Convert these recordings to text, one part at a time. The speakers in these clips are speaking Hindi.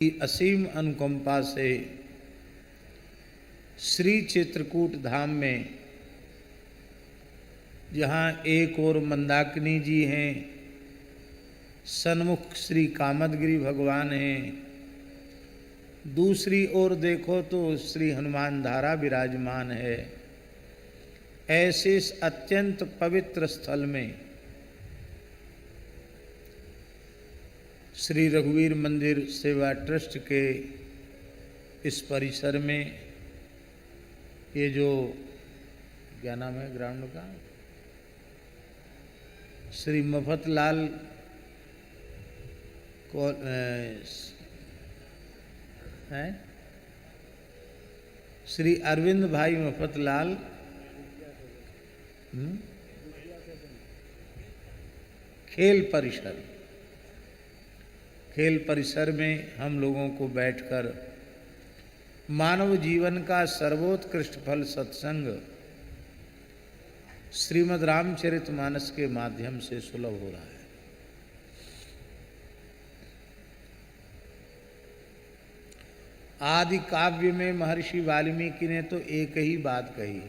की असीम अनुकंपा से श्री चित्रकूट धाम में, जहाँ एक ओर मंदाकिनी जी हैं, सन्मुख श्री कामदगिरि भगवान हैं, दूसरी ओर देखो तो श्री हनुमान धारा विराजमान है। ऐसे इस अत्यंत पवित्र स्थल में श्री रघुवीर मंदिर सेवा ट्रस्ट के इस परिसर में ये जो क्या नाम है ग्राउंड का, श्री मफतलाल है, श्री अरविंद भाई मफतलाल खेल परिसर में हम लोगों को बैठकर मानव जीवन का सर्वोत्कृष्ट फल सत्संग श्रीमद् रामचरितमानस के माध्यम से सुलभ हो रहा है। आदि काव्य में महर्षि वाल्मीकि ने तो एक ही बात कही,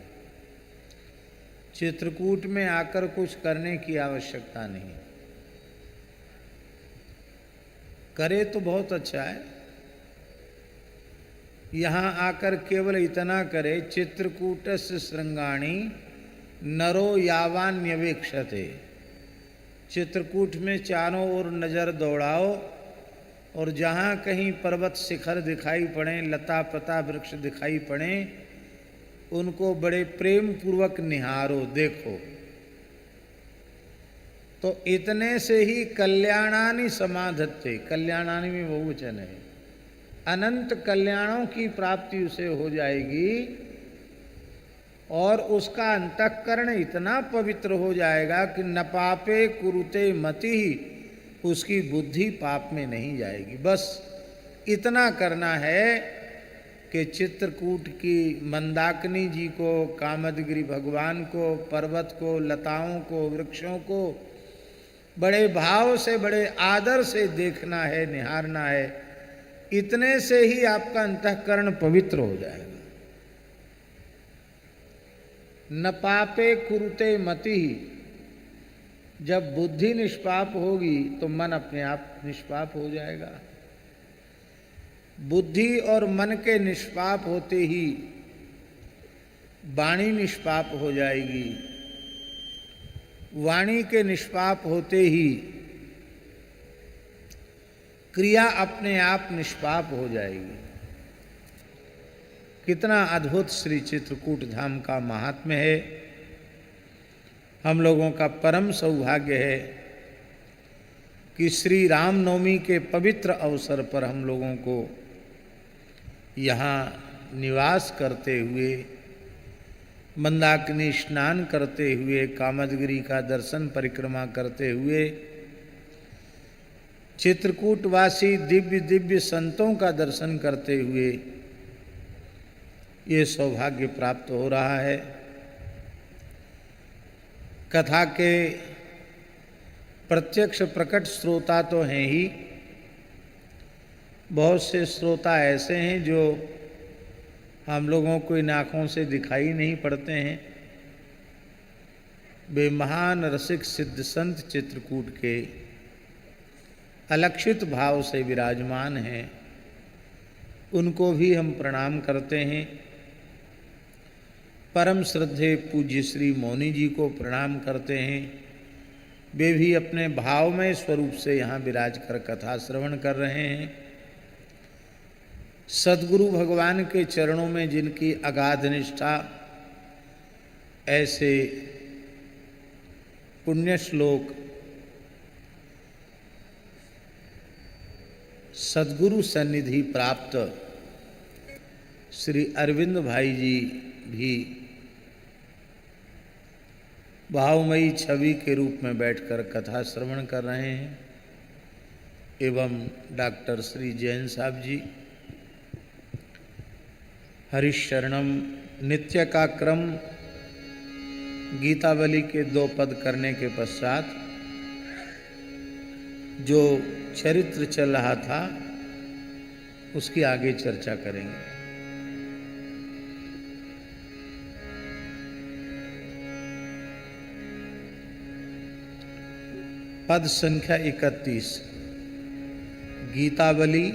चित्रकूट में आकर कुछ करने की आवश्यकता नहीं, करे तो बहुत अच्छा है। यहाँ आकर केवल इतना करे, चित्रकूटस्य श्रृंगाणी नरो यावान्यवेक्षते, चित्रकूट में चारों ओर नजर दौड़ाओ और जहाँ कहीं पर्वत शिखर दिखाई पड़े, लता पता वृक्ष दिखाई पड़े, उनको बड़े प्रेम पूर्वक निहारो, देखो। तो इतने से ही कल्याणानि समाधत्ते, कल्याणानि में बहुवचन है, अनंत कल्याणों की प्राप्ति उसे हो जाएगी और उसका अंतःकरण इतना पवित्र हो जाएगा कि न पापे कुरुते मति, उसकी बुद्धि पाप में नहीं जाएगी। बस इतना करना है कि चित्रकूट की मंदाकिनी जी को, कामदगिरि भगवान को, पर्वत को, लताओं को, वृक्षों को बड़े भाव से, बड़े आदर से देखना है, निहारना है। इतने से ही आपका अंतःकरण पवित्र हो जाएगा। न पापे कुरुते मति, जब बुद्धि निष्पाप होगी तो मन अपने आप निष्पाप हो जाएगा। बुद्धि और मन के निष्पाप होते ही वाणी निष्पाप हो जाएगी, वाणी के निष्पाप होते ही क्रिया अपने आप निष्पाप हो जाएगी। कितना अद्भुत श्री चित्रकूट धाम का महात्म्य है। हम लोगों का परम सौभाग्य है कि श्री रामनवमी के पवित्र अवसर पर हम लोगों को यहाँ निवास करते हुए, मंदाकिनी स्नान करते हुए, कामदगिरि का दर्शन परिक्रमा करते हुए, चित्रकूटवासी दिव्य दिव्य संतों का दर्शन करते हुए ये सौभाग्य प्राप्त हो रहा है। कथा के प्रत्यक्ष प्रकट श्रोता तो हैं ही, बहुत से श्रोता ऐसे हैं जो हम लोगों को इन आँखों से दिखाई नहीं पड़ते हैं। वे महान रसिक सिद्ध संत चित्रकूट के अलक्षित भाव से विराजमान हैं, उनको भी हम प्रणाम करते हैं। परम श्रद्धेय पूज्य श्री मौनी जी को प्रणाम करते हैं। वे भी अपने भावमय स्वरूप से यहाँ विराज कर कथा श्रवण कर रहे हैं। सद्गुरु भगवान के चरणों में जिनकी अगाध निष्ठा, ऐसे पुण्य श्लोक सद्गुरु सन्निधि प्राप्त श्री अरविंद भाई जी भी भावमयी छवि के रूप में बैठकर कथा श्रवण कर रहे हैं। एवं डॉक्टर श्री जैन साहब जी हरिशरणम नित्य का क्रम गीतावली के 2 पद करने के पश्चात जो चरित्र चल रहा था उसकी आगे चर्चा करेंगे। पद संख्या 31, गीतावली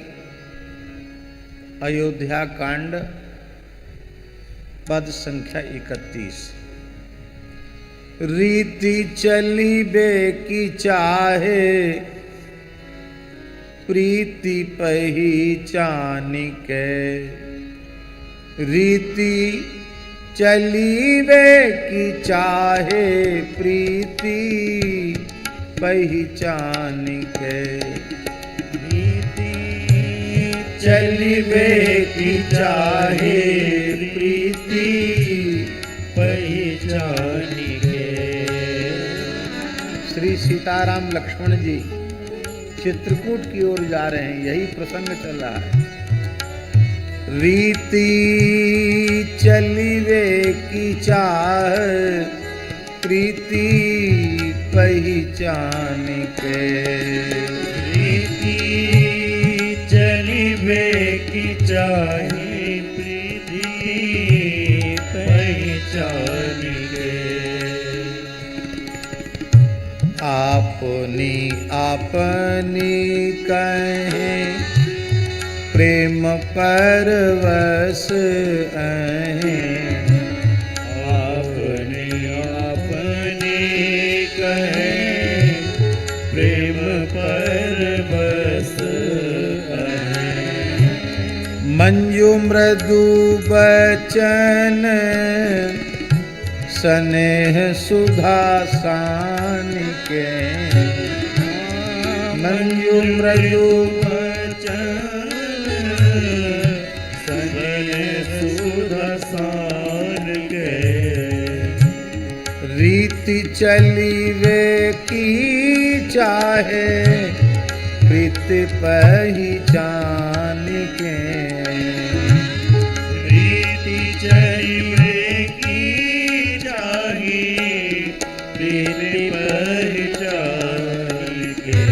अयोध्या कांड, पद संख्या 31। रीति चली बे की चाहे, प्रीति पहचान के। रीति चली बे की चाहे, प्रीति पहचान के। रीति चली बे की चाहे, प्रीति पहचान के। श्री सीताराम लक्ष्मण जी चित्रकूट की ओर जा रहे हैं, यही प्रसंग चल रहा है। रीति चली वे की चाह, प्रीति पहचान के। रीति चली वे की चाहे, प्रीति पहचान के। आपनी आपनी कहे, प्रेम परवश अहें। आपने आपने कहे, प्रेम परवश अहें। मंजू मृदु बचन, स्नेह सुधा सान के। मंजू मृदु बचन, स्नेह सुधा सान के। रीति चली वे की चाहे, प्रीति पहचान के। रीति चली वे की चाहे, प्रीति पहचान के।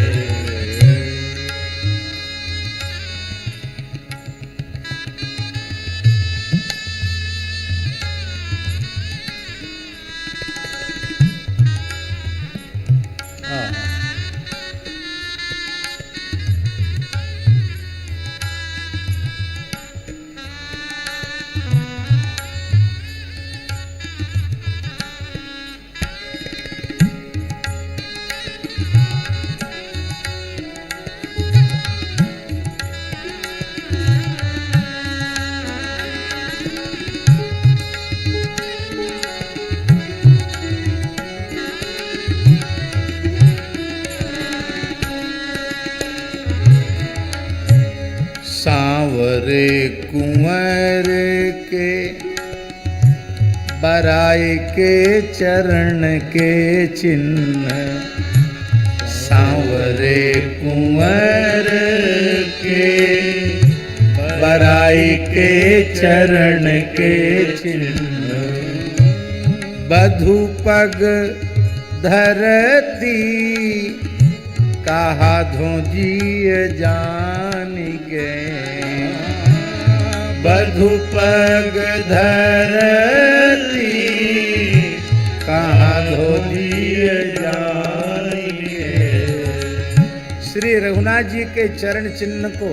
सांवरे कुंवर के, बराई के चरण के चिन्ह। सांवरे कुंवर के, बराई के चरण के चिन्ह। बधु पग धरती, कहा धोजिए जान गए। बधु पग धरती, कहा धोजिए जान गए। श्री रघुनाथ जी के चरण चिन्ह को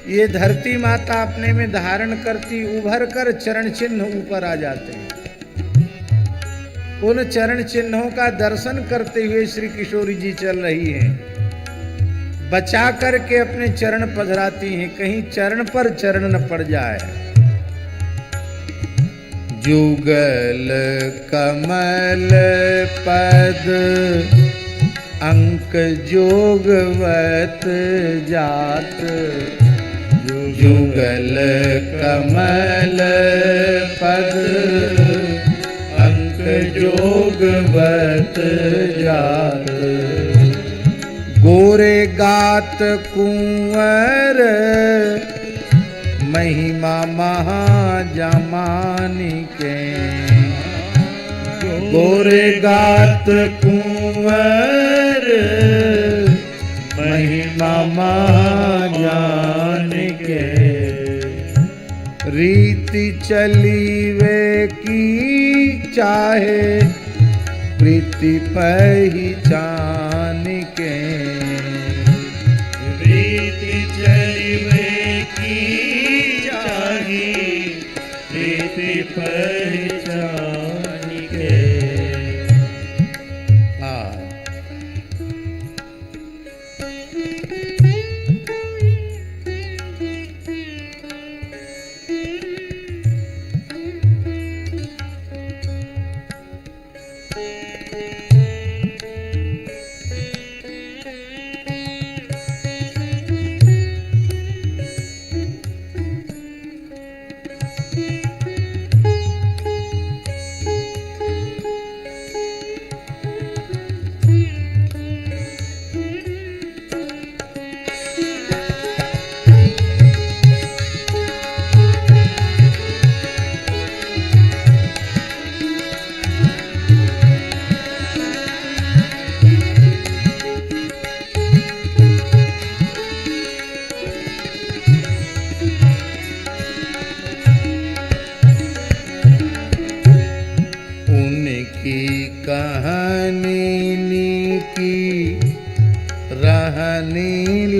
ये धरती माता अपने में धारण करती, उभर कर चरण चिन्ह ऊपर आ जाते हैं। उन चरण चिन्हों का दर्शन करते हुए श्री किशोरी जी चल रही हैं, बचा करके अपने चरण पधराती हैं, कहीं चरण पर चरण न पड़ जाए। जुगल कमल पद, अंक जोगवत जात। जुगल कमल पद, जोगवत जात। गोरे गात कुंवर, महिमा महाजमान के। गोरे गात कुंवर, महिमा मामा जान के, रीति चली वे की चाहे प्रीति पहचान के, रीति चली वे की चाहे प्रीति पहचान के।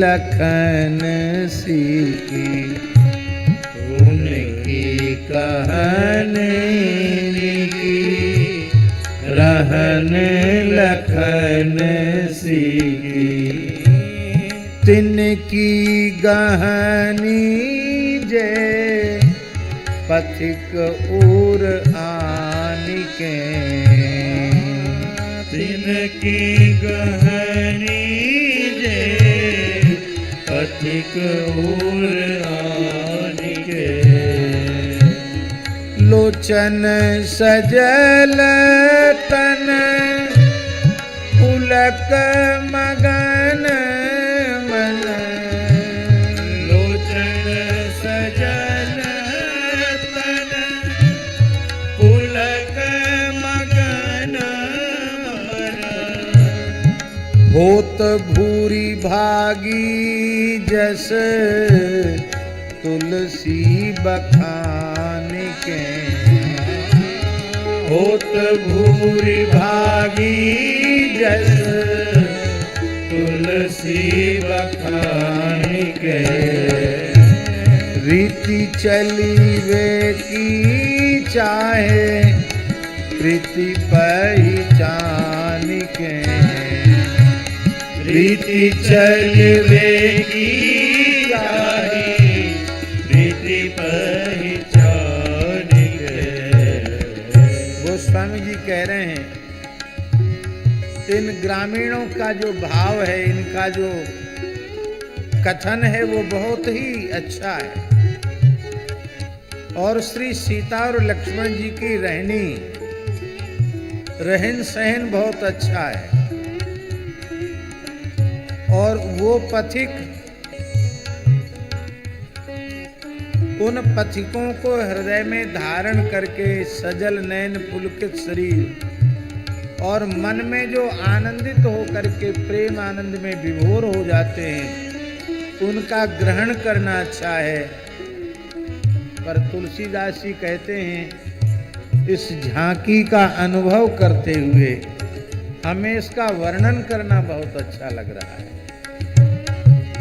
लखन सीखी, उनकी कहने की रहन लखन सीखी, तिनकी गहनी जे पथिक उर आन के, तिनकी गहनी पथिक उर आन के, लोचन सजल तन पुलक मगन मन, लोचन सजल तन पुलक मगन मन, होत भूरी भागी जस तुलसी बखान के, होत भूरी भागी जस तुलसी बखान के, रीति चली वे की चाहे प्रीति पहचान के, रीति चलवे की चाहे प्रीति पहचान के। गोस्वामी जी कह रहे हैं इन ग्रामीणों का जो भाव है, इनका जो कथन है वो बहुत ही अच्छा है, और श्री सीता और लक्ष्मण जी की रहन सहन बहुत अच्छा है, और वो पथिक उन पथिकों को हृदय में धारण करके सजल नयन पुलकित शरीर और मन में जो आनंदित हो करके प्रेम आनंद में विभोर हो जाते हैं, उनका ग्रहण करना अच्छा है। पर तुलसीदास जी कहते हैं इस झांकी का अनुभव करते हुए हमें इसका वर्णन करना बहुत अच्छा लग रहा है।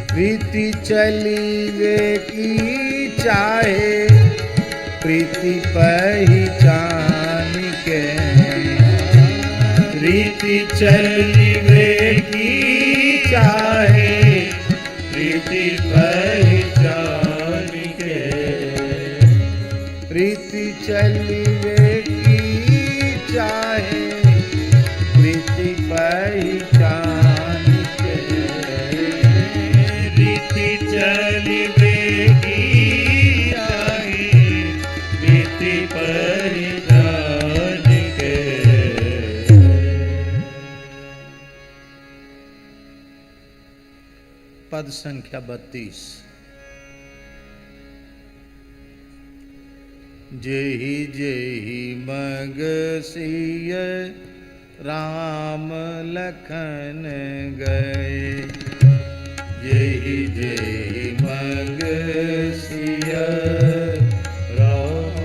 प्रीति चली वे की चाहे प्रीति पहचान के, प्रीति चली वे की चाहे प्रीति पहचान के, प्रीति चली वे की चाहे प्रीति पहचान के, रीति चली वे की चाहे प्रीति पहचान के। पद संख्या 32। जेहि जेहि मग सिय राम लखन गए, जय जय मग सिया राम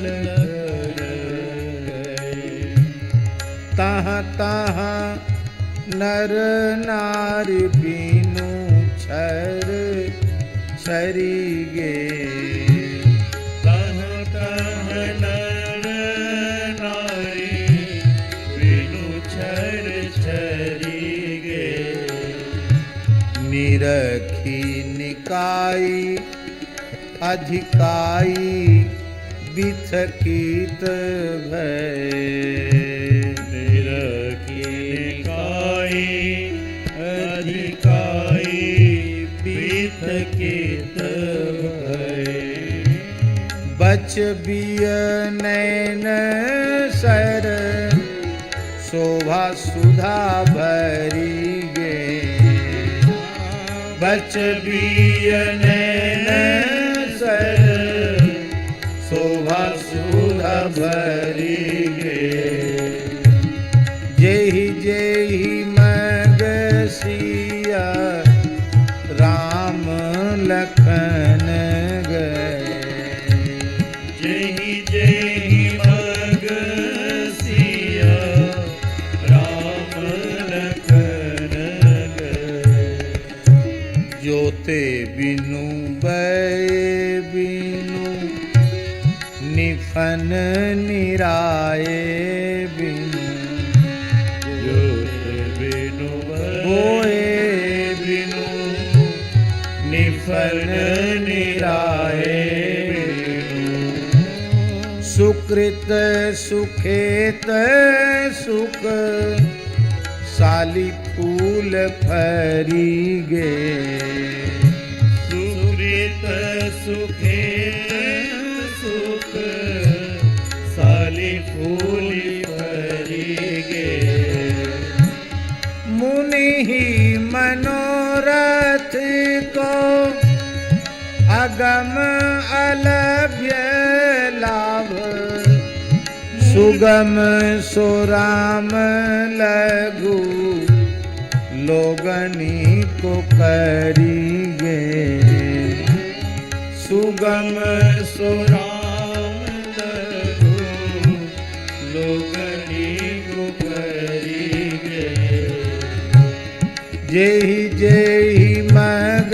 लखन गए। तहाँ तहाँ नर नारी बीनु छर छरी गे। तह तह नर नारी बिनु छर छरी गे। निरखी निकाई अधिकाई बिथकीत भय। निरखी निकाई अधिकाई बिथकीत भय। बच बिय नैन सर शोभा सुधा भरी गे। बच बिय नैन सर शोभा सुधा भरी गे। जेहि जेहि मग सिया राम लखन गए। जय जय मग सिया राम लखन गए। जोते बिनु बय बिनु निफन निराए बिनु। जोत बिनु बोए बिनु निफन निराए बिनु। सुकृत सुखेत सुख साली फूल फरी गे। सुकृत सुखेत सुख साली फूली भरी गे। मुनि ही मनोरथ को अगम अलभ्य लाभ। सुगम सुराम लघु लोगनी को करी गे। सुगम सुराम लघु लोगनी को करी गे। जेहि जेहि मग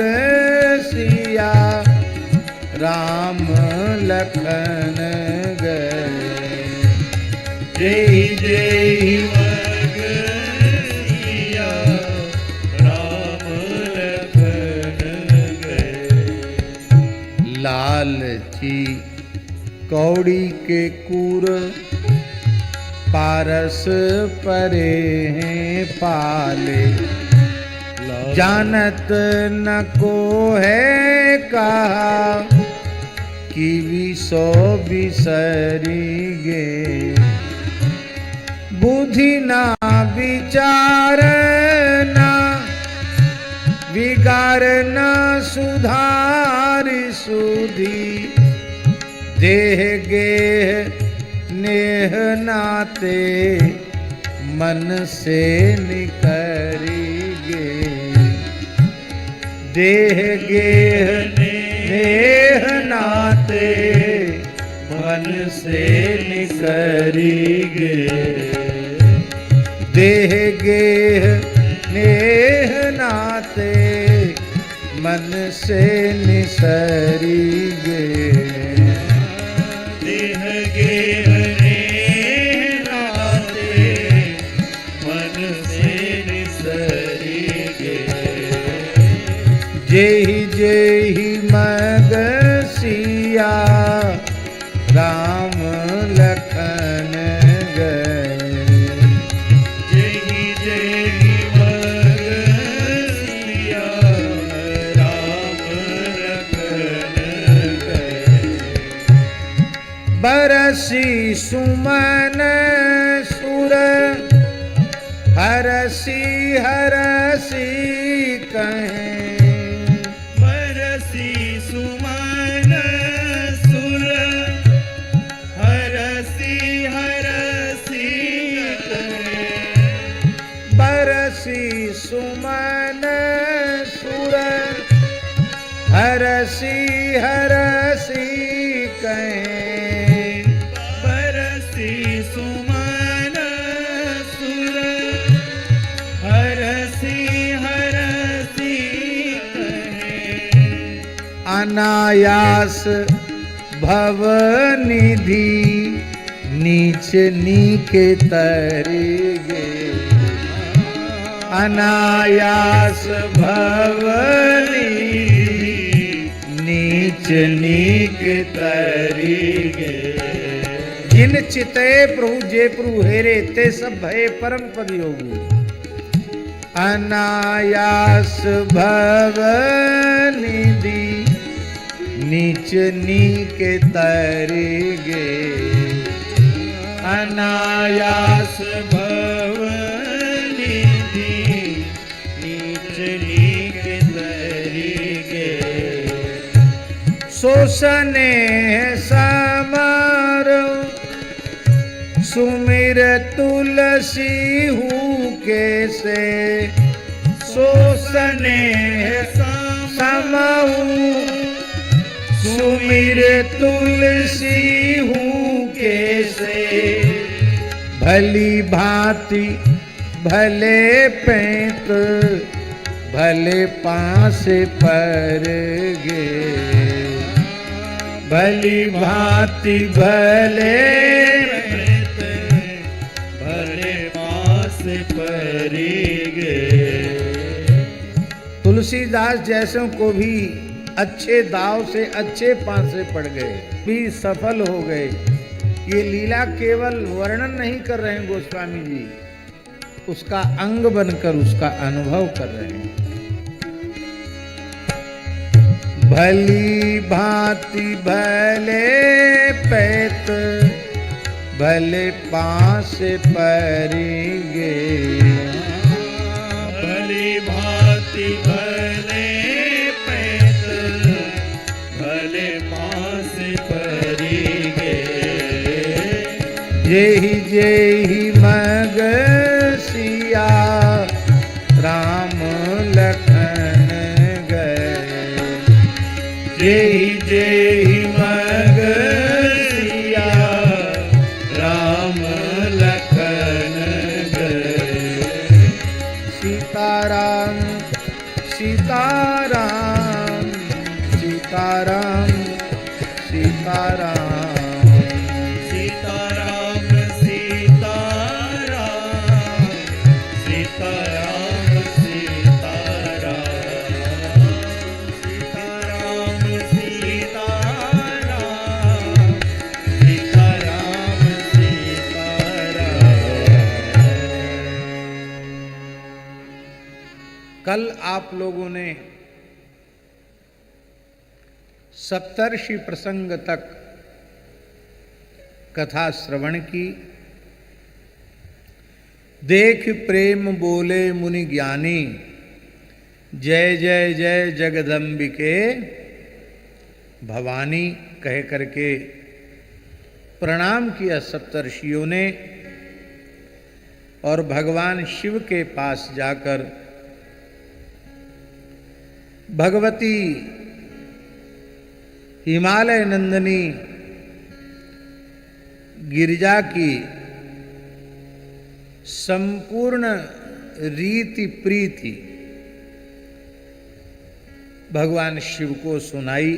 सिया राम लखन गए। जय जय मग सिया राम लखन गए। लालची कौड़ी के कूर पारस परे हैं पाले। जानत न को है कहा कि विसो बिसरी गे। बुद्धि ना विचार ना विगार न सुधार सुधी। देह गेह नेह नाते मन से निकरी गे। देह गेह नेह नाते मन से निकरी गे। देह गेह नेह नाते मन से निसरी गे। देह गेह नेह नाते मन से निसरी गे। जेहि जेहि मग सिया राम लखन गए। जय जय मग सिया राम लखन गए। बरसी सुमन सुर हरसी हरसी कहें। बरसी सुमन सुर हरसी हरसी कहें। बरसी सुमन सुर बरसी हरसी कहें, बरसी सुमन सुर, हरसी हरसी कहे। अनायास भवनिधि नीच नीके तरेगे, अनायास भवनिधि नीच नीक तरीगे। जिन चिते प्रभु जे प्रभु हेरे ते सब भय परम पद योगी। अनायास भवनिधि नीच नीक तरीगे, अनायास भवनिधि नीच नीक तरीगे। सो स्नेह समर सुमिर तुलसी हूँ कैसे, सो स्नेह समहु सुमिर तुलसी हूँ कैसे। भली भांति भले पैंत भले पास पर गे, भली भांति भले भले पास परिगे। तुलसीदास जैसों को भी अच्छे दाव से अच्छे पांसे पड़ गए, भी सफल हो गए। ये लीला केवल वर्णन नहीं कर रहे हैं गोस्वामी जी, उसका अंग बनकर उसका अनुभव कर रहे हैं। भली भांति भले पैत भले पास परिगे, भली भांति भले पैत भले पास परिगे। जेहि जेहि मग सिया राम लखन गए, जेहि जेहि मग सिया राम लखन गए। सीताराम सीताराम सीताराम सीताराम सीताराम सीताराम सीताराम सीताराम सीताराम सीताराम सीताराम। कल आप लोगों ने सप्तर्षि प्रसंग तक कथा श्रवण की। देख प्रेम बोले मुनि ज्ञानी, जय जय जय जगदम्बिके भवानी कह करके प्रणाम किया सप्तर्षियों ने, और भगवान शिव के पास जाकर भगवती हिमालय नंदिनी गिरिजा की संपूर्ण रीति प्रीति भगवान शिव को सुनाई,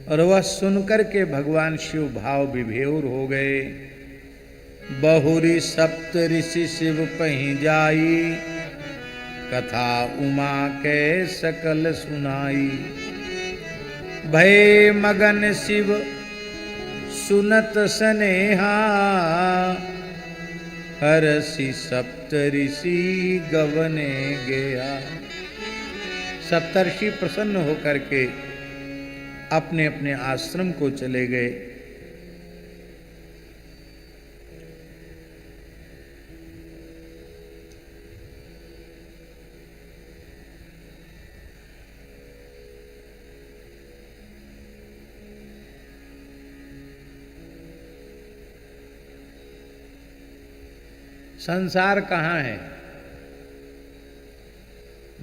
और वह सुनकर के भगवान शिव भाव विभोर हो गए। बहुरी सप्त ऋषि शिव पहीं जाई, कथा उमा के सकल सुनाई। भय मगन शिव सुनत स्नेहा, हरसि सप्त ऋषि गवने गया। सप्तर्षि प्रसन्न होकर के अपने अपने आश्रम को चले गए। संसार कहाँ है?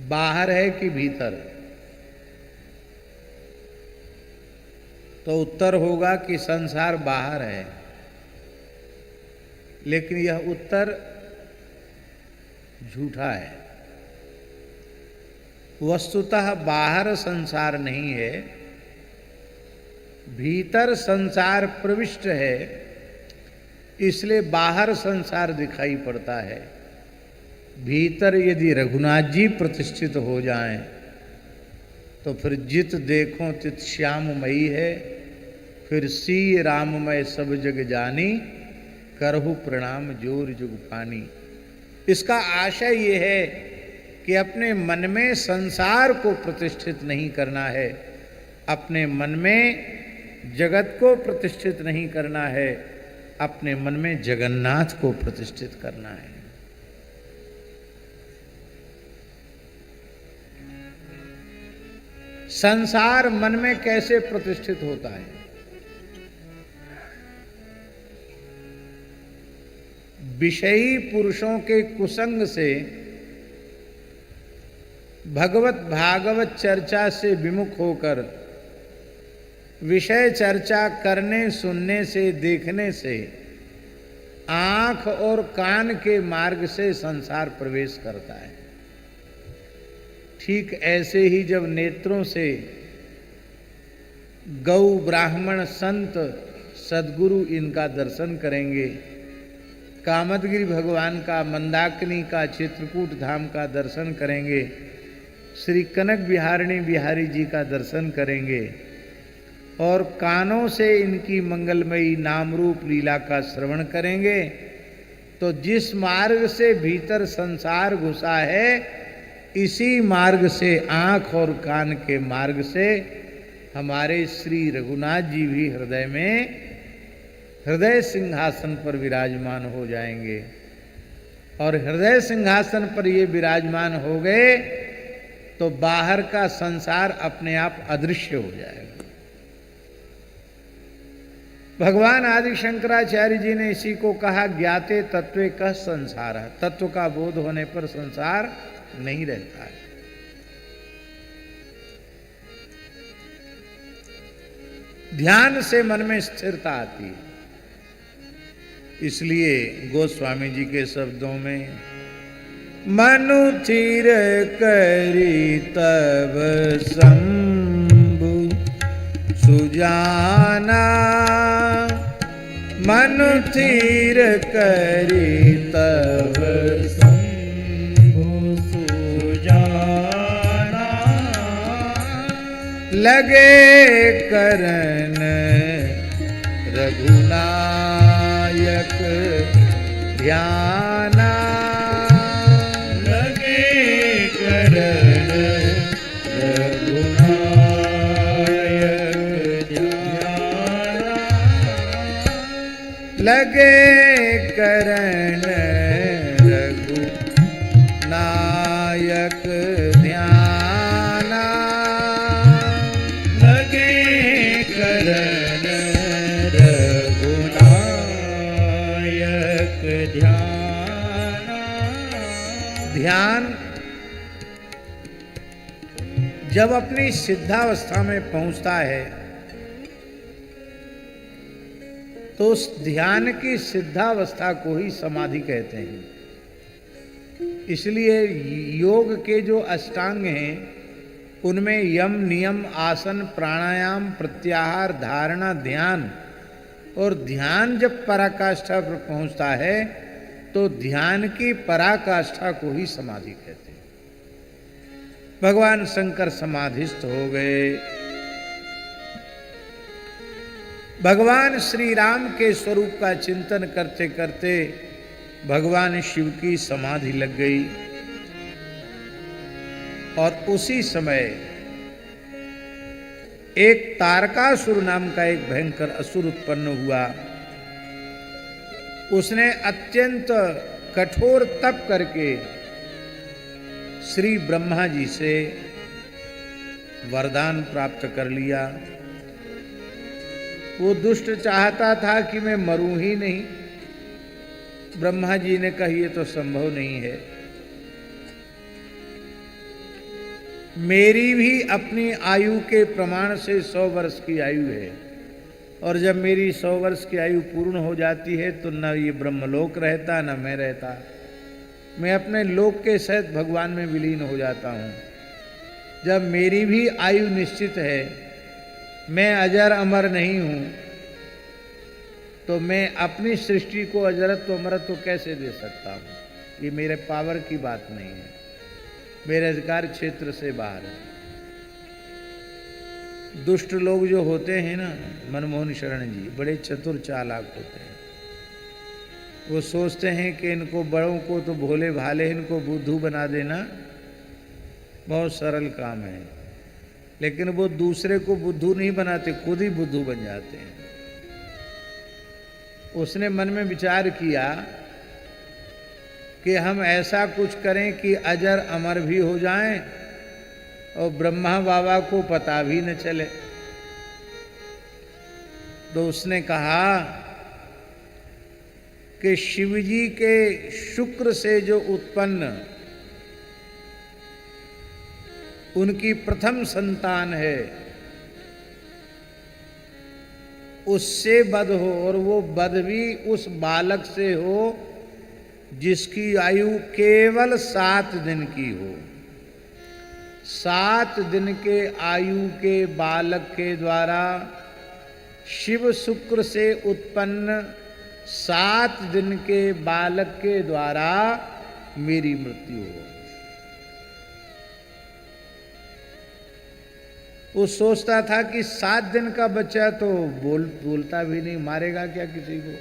बाहर है कि भीतर? तो उत्तर होगा कि संसार बाहर है, लेकिन यह उत्तर झूठा है। वस्तुतः बाहर संसार नहीं है, भीतर संसार प्रविष्ट है, इसलिए बाहर संसार दिखाई पड़ता है। भीतर यदि रघुनाथ जी प्रतिष्ठित हो जाएं, तो फिर जित देखो तित श्याममयी है, फिर सी राममय सब जग जानी, करहु प्रणाम जोर जुग पानी। इसका आशय ये है कि अपने मन में संसार को प्रतिष्ठित नहीं करना है, अपने मन में जगत को प्रतिष्ठित नहीं करना है, अपने मन में जगन्नाथ को प्रतिष्ठित करना है। संसार मन में कैसे प्रतिष्ठित होता है? विषयी पुरुषों के कुसंग से, भगवत भागवत चर्चा से विमुख होकर विषय चर्चा करने, सुनने से, देखने से, आंख और कान के मार्ग से संसार प्रवेश करता है। ठीक ऐसे ही जब नेत्रों से गौ, ब्राह्मण, संत, सद्गुरु इनका दर्शन करेंगे, कामदगिरि भगवान का, मंदाकिनी का, चित्रकूट धाम का दर्शन करेंगे, श्री कनक बिहारिणी बिहारी जी का दर्शन करेंगे, और कानों से इनकी मंगलमयी नाम रूप लीला का श्रवण करेंगे, तो जिस मार्ग से भीतर संसार घुसा है, इसी मार्ग से, आंख और कान के मार्ग से, हमारे श्री रघुनाथ जी भी हृदय में, हृदय सिंहासन पर विराजमान हो जाएंगे। और हृदय सिंहासन पर ये विराजमान हो गए तो बाहर का संसार अपने आप अदृश्य हो जाएगा। भगवान आदि शंकराचार्य जी ने इसी को कहा, ज्ञाते तत्वे कह संसार। तत्व का बोध होने पर संसार नहीं रहता है। ध्यान से मन में स्थिरता आती है। इसलिए गोस्वामी जी के शब्दों में, मनु थिर करी तब शंभु सुजाना, मनु थिर करी तब शंभु सुजाना, लगे करन रघुनायक ध्याना, लगे करन रघुनायक ध्याना, लगे करन रघुनायक ध्याना, लगे करन रघुनायक ध्याना। ध्यान जब अपनी सिद्धावस्था में पहुंचता है, तो उस ध्यान की सिद्धावस्था को ही समाधि कहते हैं। इसलिए योग के जो अष्टांग हैं, उनमें यम, नियम, आसन, प्राणायाम, प्रत्याहार, धारणा, ध्यान, और ध्यान जब पराकाष्ठा पर पहुंचता है, तो ध्यान की पराकाष्ठा को ही समाधि कहते हैं। भगवान शंकर समाधिस्थ हो गए। भगवान श्री राम के स्वरूप का चिंतन करते करते भगवान शिव की समाधि लग गई, और उसी समय एक तारकासुर नाम का एक भयंकर असुर उत्पन्न हुआ। उसने अत्यंत कठोर तप करके श्री ब्रह्मा जी से वरदान प्राप्त कर लिया। वो दुष्ट चाहता था कि मैं मरूं ही नहीं। ब्रह्मा जी ने कहा ये तो संभव नहीं है, मेरी भी अपनी आयु के प्रमाण से 100 वर्ष की आयु है, और जब मेरी 100 वर्ष की आयु पूर्ण हो जाती है तो न ये ब्रह्मलोक रहता न मैं रहता, मैं अपने लोक के सहित भगवान में विलीन हो जाता हूँ। जब मेरी भी आयु निश्चित है, मैं अजर अमर नहीं हूँ, तो मैं अपनी सृष्टि को अजरत्व अमरत्व कैसे दे सकता हूँ? ये मेरे पावर की बात नहीं है, मेरे अधिकार क्षेत्र से बाहर है। दुष्ट लोग जो होते हैं ना, मनमोहन शरण जी बड़े चतुर चालाक होते हैं। वो सोचते हैं कि इनको बड़ों को तो भोले भाले, इनको बुद्धू बना देना बहुत सरल काम है, लेकिन वो दूसरे को बुद्धू नहीं बनाते, खुद ही बुद्धू बन जाते हैं। उसने मन में विचार किया कि हम ऐसा कुछ करें कि अजर अमर भी हो जाएं और ब्रह्मा बाबा को पता भी न चले। तो उसने कहा कि शिवजी के शुक्र से जो उत्पन्न उनकी प्रथम संतान है, उससे वध हो, और वो वध भी उस बालक से हो जिसकी आयु केवल 7 दिन की हो। 7 दिन के आयु के बालक के द्वारा शिव शुक्र से उत्पन्न 7 दिन के बालक के द्वारा मेरी मृत्यु हो। वो सोचता था कि 7 दिन का बच्चा तो बोलता भी नहीं, मारेगा क्या किसी को?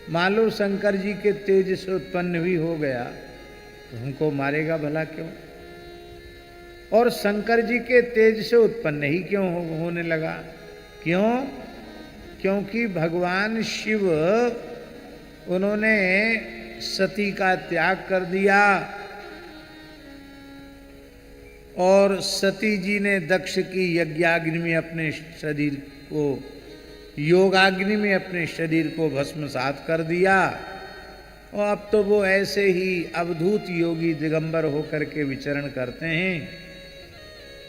मान लो शंकर जी के तेज से उत्पन्न भी हो गया तो हमको मारेगा भला क्यों? और शंकर जी के तेज से उत्पन्न ही क्यों होने लगा? क्यों? क्योंकि भगवान शिव उन्होंने सती का त्याग कर दिया और सती जी ने दक्ष की यज्ञाग्नि में अपने शरीर को, योगाग्नि में अपने शरीर को भस्मसात कर दिया। और अब तो वो ऐसे ही अवधूत योगी दिगंबर होकर के विचरण करते हैं,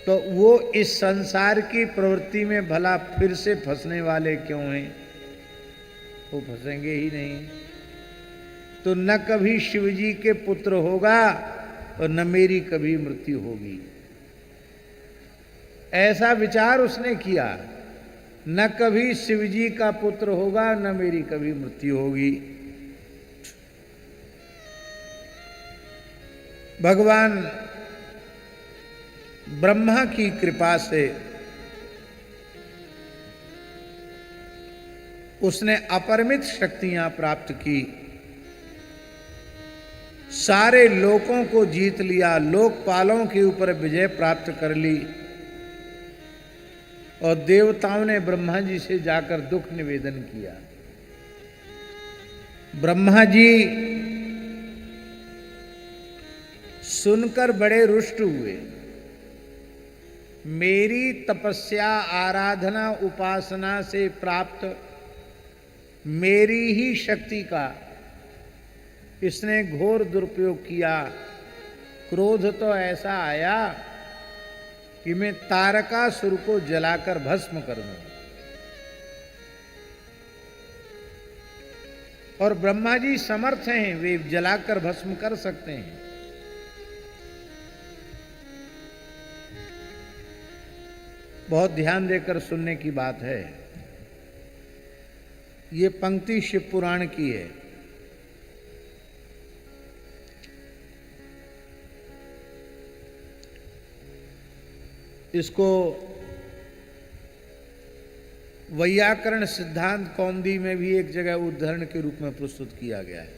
तो वो इस संसार की प्रवृत्ति में भला फिर से फंसने वाले क्यों हैं? वो फंसेंगे ही नहीं। तो न कभी शिवजी के पुत्र होगा और न मेरी कभी मृत्यु होगी, ऐसा विचार उसने किया। न कभी शिवजी का पुत्र होगा, न मेरी कभी मृत्यु होगी। भगवान ब्रह्मा की कृपा से उसने अपरिमित शक्तियां प्राप्त की, सारे लोकों को जीत लिया, लोकपालों के ऊपर विजय प्राप्त कर ली। और देवताओं ने ब्रह्मा जी से जाकर दुख निवेदन किया। ब्रह्मा जी सुनकर बड़े रुष्ट हुए। मेरी तपस्या, आराधना, उपासना से प्राप्त मेरी ही शक्ति का इसने घोर दुरुपयोग किया। क्रोध तो ऐसा आया कि मैं तारकासुर को जलाकर भस्म कर दूं। और ब्रह्मा जी समर्थ हैं, वे जलाकर भस्म कर सकते हैं। बहुत ध्यान देकर सुनने की बात है। ये पंक्ति शिव पुराण की है। इसको वैयाकरण सिद्धांत कौमुदी में भी एक जगह उदाहरण के रूप में प्रस्तुत किया गया है,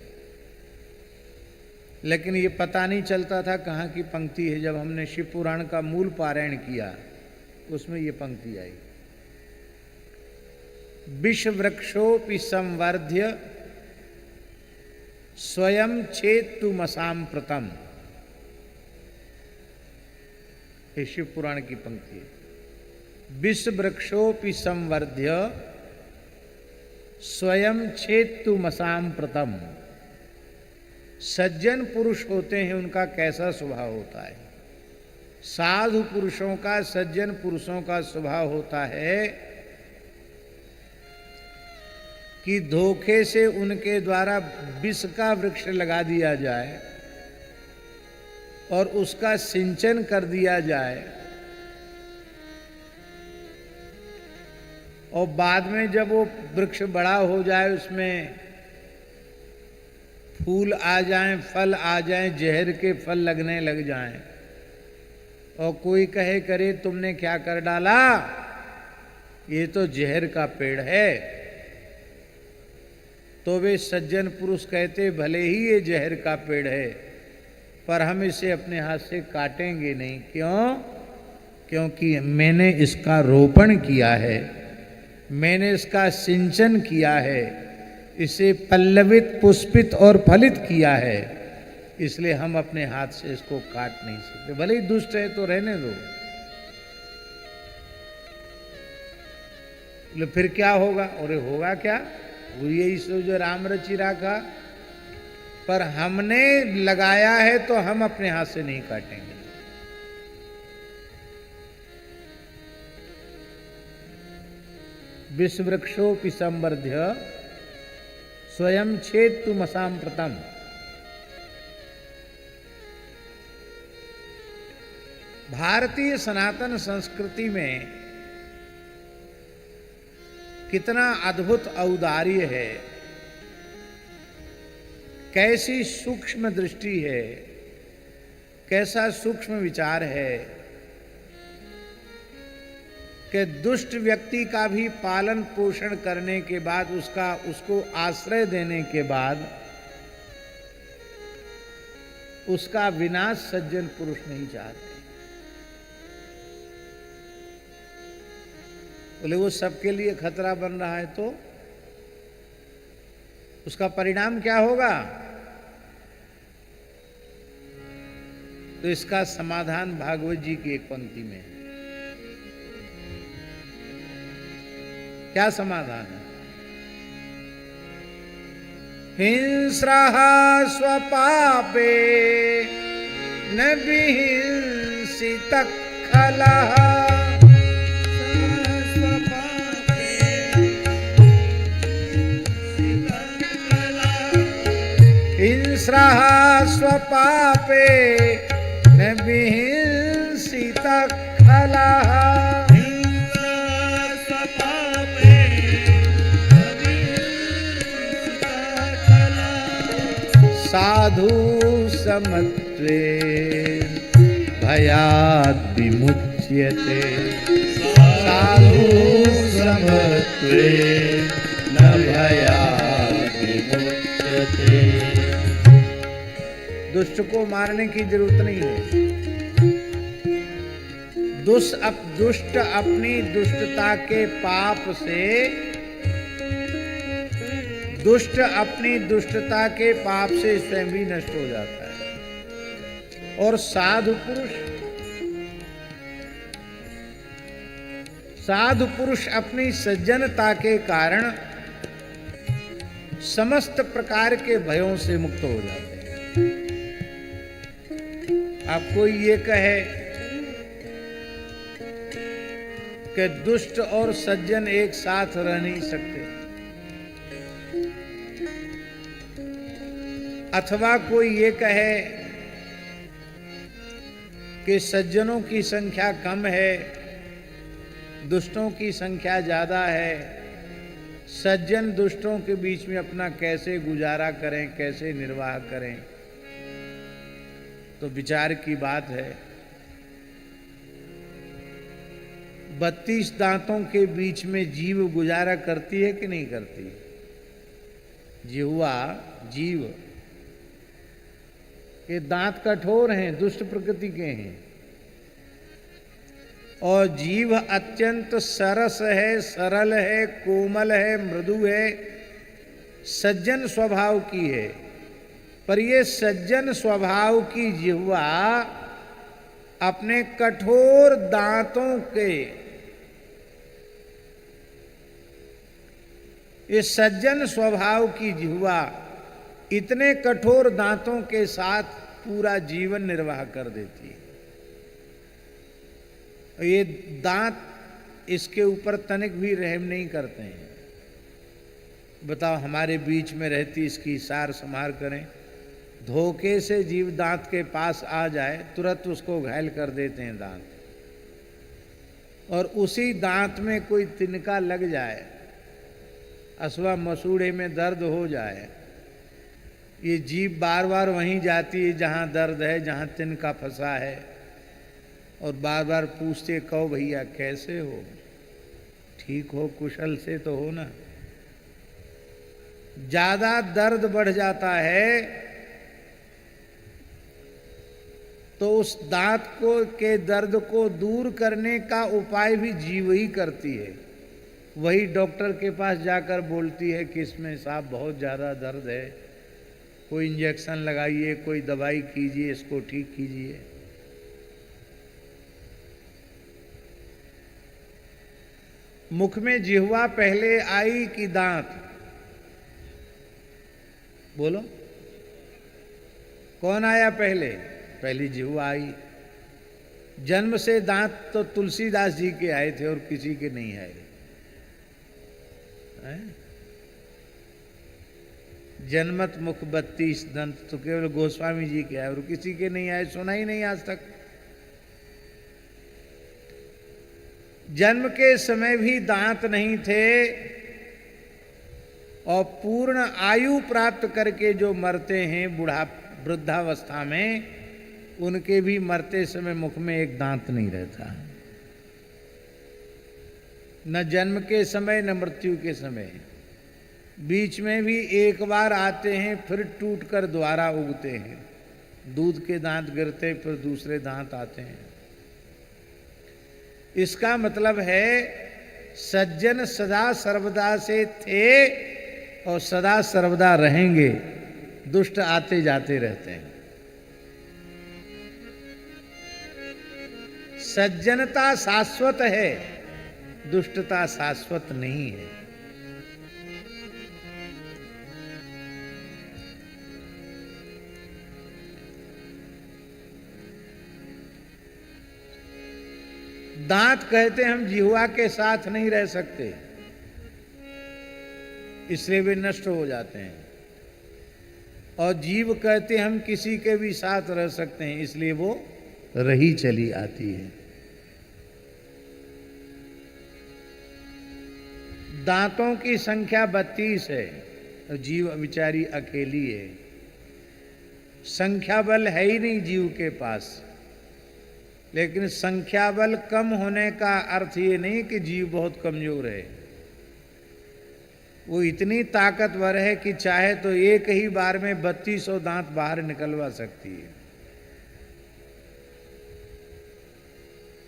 लेकिन ये पता नहीं चलता था कहाँ की पंक्ति है। जब हमने शिव पुराण का मूल पारायण किया उसमें ये पंक्ति आई। विषवृक्षोपि संवर्ध्य स्वयं छेत्तुमसाम प्रतम। ये शिव पुराण की पंक्ति है। विषवृक्षोपि संवर्ध्य स्वयं छेत्तुमसाम प्रतम। सज्जन पुरुष होते हैं, उनका कैसा स्वभाव होता है? साधु पुरुषों का, सज्जन पुरुषों का स्वभाव होता है कि धोखे से उनके द्वारा विष का वृक्ष लगा दिया जाए और उसका सिंचन कर दिया जाए, और बाद में जब वो वृक्ष बड़ा हो जाए, उसमें फूल आ जाएं, फल आ जाएं, जहर के फल लगने लग जाएं, और कोई कहे करे तुमने क्या कर डाला, ये तो जहर का पेड़ है, तो वे सज्जन पुरुष कहते भले ही ये जहर का पेड़ है, पर हम इसे अपने हाथ से काटेंगे नहीं। क्यों? क्योंकि मैंने इसका रोपण किया है, मैंने इसका सिंचन किया है, इसे पल्लवित, पुष्पित और फलित किया है, इसलिए हम अपने हाथ से इसको काट नहीं सकते। भले ही दुष्ट है तो रहने दो। तो फिर क्या होगा? अरे होगा क्या, वो यही सो जो राम रचि राखा, पर हमने लगाया है तो हम अपने हाथ से नहीं काटेंगे। विश्ववृक्षोपि संवर्ध्य स्वयं छेत्तु मसाम्प्रतम। भारतीय सनातन संस्कृति में कितना अद्भुत औदार्य है, कैसी सूक्ष्म दृष्टि है, कैसा सूक्ष्म विचार है कि दुष्ट व्यक्ति का भी पालन पोषण करने के बाद, उसको आश्रय देने के बाद उसका विनाश सज्जन पुरुष नहीं चाहते। बोले वो सबके लिए खतरा बन रहा है तो उसका परिणाम क्या होगा? तो इसका समाधान भागवत जी की एक पंक्ति में है। क्या समाधान है? हिंस्रः स्वपापे न विहिंसितः खलः। हिंस्रः स्वपापे न विहिंसितः खलः। साधु समत्वे भयात् विमुच्यते। साधु समत्वे न भयात् विमुच्यते। दुष्ट को मारने की जरूरत नहीं है। दुष्ट अपनी दुष्टता के पाप से, दुष्ट अपनी दुष्टता के पाप से स्वयं भी नष्ट हो जाता है, और साधु पुरुष अपनी सज्जनता के कारण समस्त प्रकार के भयों से मुक्त हो जाते हैं। आप कोई ये कहे कि दुष्ट और सज्जन एक साथ रह नहीं सकते, अथवा कोई ये कहे कि सज्जनों की संख्या कम है, दुष्टों की संख्या ज्यादा है, सज्जन दुष्टों के बीच में अपना कैसे गुजारा करें, कैसे निर्वाह करें, तो विचार की बात है। 32 दांतों के बीच में जीव गुजारा करती है कि नहीं करती? जिह्वा, जीव के दांत कठोर हैं, दुष्ट प्रकृति के हैं, और जीव अत्यंत सरस है, सरल है, कोमल है, मृदु है, सज्जन स्वभाव की है। पर ये सज्जन स्वभाव की जिह्वा अपने कठोर दांतों के, ये सज्जन स्वभाव की जिह्वा इतने कठोर दांतों के साथ पूरा जीवन निर्वाह कर देती है। ये दांत इसके ऊपर तनिक भी रहम नहीं करते हैं। बताओ हमारे बीच में रहती इसकी सार संभार करें। धोखे से जीव दांत के पास आ जाए तुरंत उसको घायल कर देते हैं दांत, और उसी दांत में कोई तिनका लग जाए अथवा मसूड़े में दर्द हो जाए, ये जीभ बार बार वहीं जाती है जहाँ दर्द है, जहाँ तिनका फंसा है, और बार बार पूछते कहो भैया कैसे हो, ठीक हो, कुशल से तो हो ना। ज्यादा दर्द बढ़ जाता है तो उस दांत को के दर्द को दूर करने का उपाय भी जीव ही करती है। वही डॉक्टर के पास जाकर बोलती है कि इसमें साहब बहुत ज़्यादा दर्द है, कोई इंजेक्शन लगाइए, कोई दवाई कीजिए, इसको ठीक कीजिए। मुख में जिह्वा पहले आई कि दांत? बोलो कौन आया पहले? पहली जिह्वा आई। जन्म से दांत तो तुलसीदास जी के आए थे और किसी के नहीं आए हैं? जन्मत मुख 32 दंत तो केवल गोस्वामी जी के आए और किसी के नहीं आए, सुना ही नहीं आज तक। जन्म के समय भी दांत नहीं थे और पूर्ण आयु प्राप्त करके जो मरते हैं वृद्धावस्था में, उनके भी मरते समय मुख में एक दांत नहीं रहता, न जन्म के समय न मृत्यु के समय। बीच में भी एक बार आते हैं फिर टूटकर दोबारा उगते हैं। दूध के दांत गिरते फिर दूसरे दांत आते हैं। इसका मतलब है सज्जन सदा सर्वदा से थे और सदा सर्वदा रहेंगे, दुष्ट आते जाते रहते हैं। सज्जनता शाश्वत है, दुष्टता शाश्वत नहीं है। दांत कहते हम जिह्वा के साथ नहीं रह सकते, इसलिए वे नष्ट हो जाते हैं, और जीव कहते हम किसी के भी साथ रह सकते हैं, इसलिए वो रही चली आती है। दांतों की संख्या 32 है और जीव विचारी अकेली है। संख्या बल है ही नहीं जीव के पास, लेकिन संख्या बल कम होने का अर्थ ये नहीं कि जीव बहुत कमजोर है। वो इतनी ताकतवर है कि चाहे तो एक ही बार में 3200 दांत बाहर निकलवा सकती है।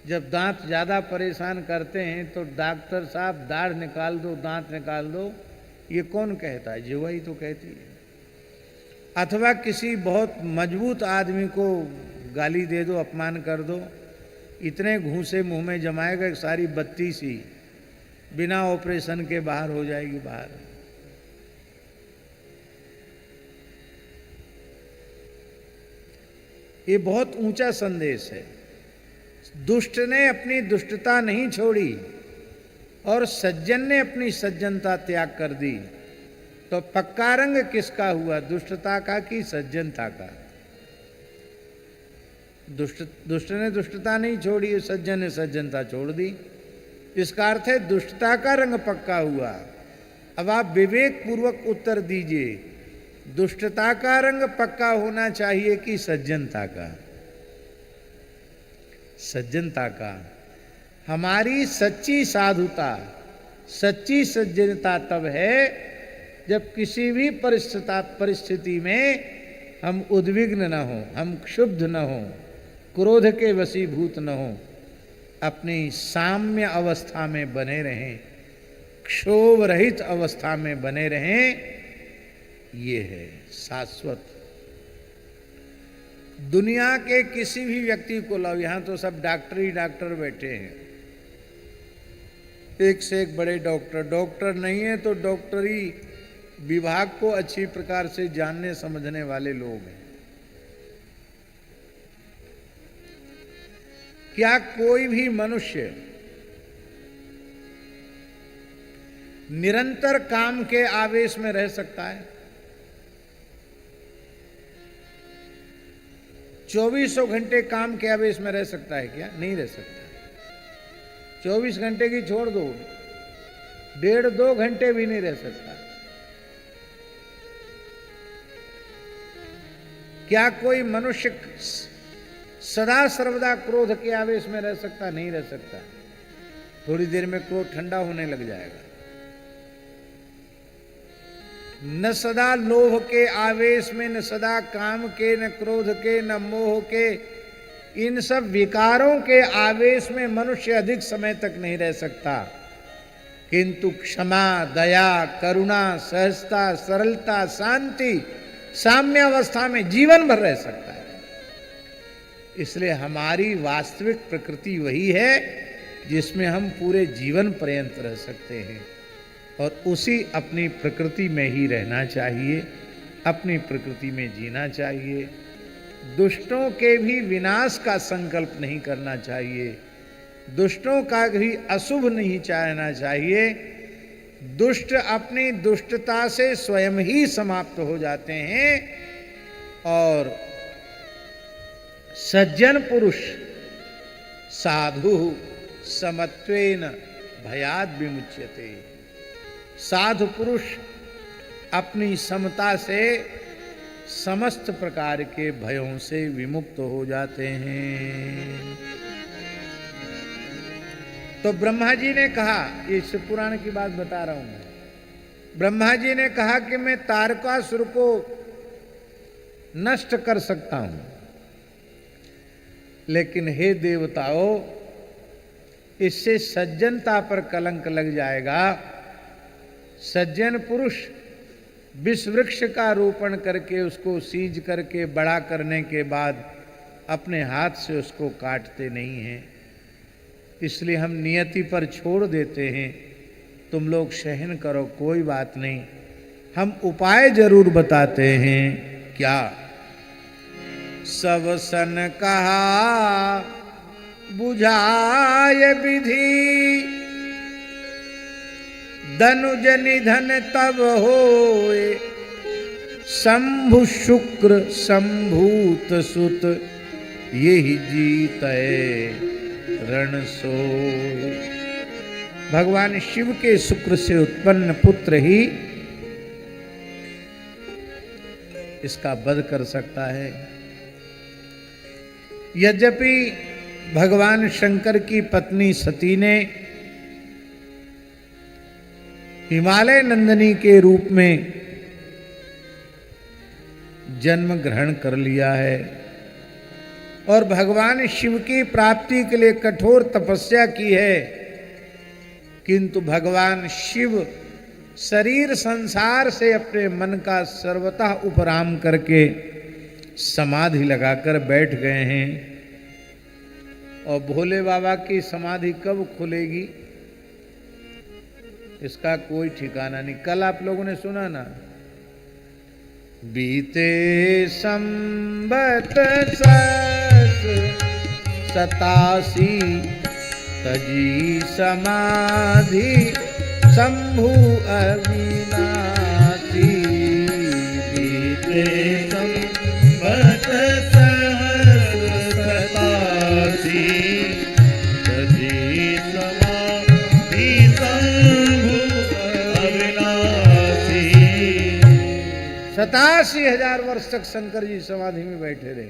जब दांत ज्यादा परेशान करते हैं तो डॉक्टर साहब दाढ़ निकाल दो, दांत निकाल दो, ये कौन कहता है? जिह्वा ही तो कहती है। अथवा किसी बहुत मजबूत आदमी को गाली दे दो, अपमान कर दो, इतने घूंसे मुंह में जमाएगा कि सारी 32 ही बिना ऑपरेशन के बाहर हो जाएगी बाहर। ये बहुत ऊंचा संदेश है। दुष्ट ने अपनी दुष्टता नहीं छोड़ी और सज्जन ने अपनी सज्जनता त्याग कर दी, तो पक्का रंग किसका हुआ? दुष्टता का कि सज्जनता का? दुष्ट ने दुष्टता नहीं छोड़ी, सज्जन ने सज्जनता छोड़ दी। इसका अर्थ है दुष्टता का रंग पक्का हुआ। अब आप विवेक पूर्वक उत्तर दीजिए, दुष्टता का रंग पक्का होना चाहिए कि सज्जनता का? सज्जनता का। हमारी सच्ची साधुता, सच्ची सज्जनता तब है जब किसी भी परिस्थिति में हम उद्विग्न न हो, हम क्षुब्ध न हो, क्रोध के वशीभूत न हो, अपनी साम्य अवस्था में बने रहें, क्षोभ रहित अवस्था में बने रहें। ये है शाश्वत। दुनिया के किसी भी व्यक्ति को लाओ, यहां तो सब डॉक्टर ही डॉक्टर बैठे हैं, एक से एक बड़े डॉक्टर। डॉक्टर नहीं है तो डॉक्टरी विभाग को अच्छी प्रकार से जानने समझने वाले लोग हैं। क्या कोई भी मनुष्य निरंतर काम के आवेश में रह सकता है? 24 घंटे काम के आवेश में रह सकता है क्या? नहीं रह सकता। 24 घंटे की छोड़ दो, 1.5-2 घंटे भी नहीं रह सकता। क्या कोई मनुष्य सदा सर्वदा क्रोध के आवेश में रह सकता? नहीं रह सकता। थोड़ी देर में क्रोध ठंडा होने लग जाएगा। न सदा लोभ के आवेश में, न सदा काम के, न क्रोध के, न मोह के, इन सब विकारों के आवेश में मनुष्य अधिक समय तक नहीं रह सकता। किंतु क्षमा, दया, करुणा, सहजता, सरलता, शांति, साम्यावस्था में जीवन भर रह सकता है। इसलिए हमारी वास्तविक प्रकृति वही है जिसमें हम पूरे जीवन पर्यंत रह सकते हैं, और उसी अपनी प्रकृति में ही रहना चाहिए, अपनी प्रकृति में जीना चाहिए। दुष्टों के भी विनाश का संकल्प नहीं करना चाहिए, दुष्टों का भी अशुभ नहीं चाहना चाहिए। दुष्ट अपनी दुष्टता से स्वयं ही समाप्त हो जाते हैं, और सज्जन पुरुष साधु समत्वेन भयाद विमुच्यते। साधु पुरुष अपनी समता से समस्त प्रकार के भयों से विमुक्त हो जाते हैं। तो ब्रह्मा जी ने कहा, ये शिव पुराण की बात बता रहा हूं मैं, ब्रह्मा जी ने कहा कि मैं तारकासुर को नष्ट कर सकता हूं, लेकिन हे देवताओं, इससे सज्जनता पर कलंक लग जाएगा। सज्जन पुरुष विष वृक्ष का रोपण करके उसको सींच करके बड़ा करने के बाद अपने हाथ से उसको काटते नहीं हैं, इसलिए हम नियति पर छोड़ देते हैं। तुम लोग सहन करो, कोई बात नहीं, हम उपाय जरूर बताते हैं। क्या? सब सन कहा बुझाय विधि, धनुज निधन तब होए, शंभु शुक्र संभूत सुत, यही जीतय रण सोए। भगवान शिव के शुक्र से उत्पन्न पुत्र ही इसका वध कर सकता है। यद्यपि भगवान शंकर की पत्नी सती ने हिमालय नंदिनी के रूप में जन्म ग्रहण कर लिया है और भगवान शिव की प्राप्ति के लिए कठोर तपस्या की है, किंतु भगवान शिव शरीर संसार से अपने मन का सर्वतः उपराम करके समाधि लगाकर बैठ गए हैं। और भोले बाबा की समाधि कब खुलेगी इसका कोई ठिकाना नहीं। कल आप लोगों ने सुना ना, बीते संबत 87 तजी समाधि शंभु अविनाशी। बीते संबत 87 तजी समाधि शंभु अविनाशी। 87,000 वर्ष तक शंकर जी समाधि में बैठे रहे।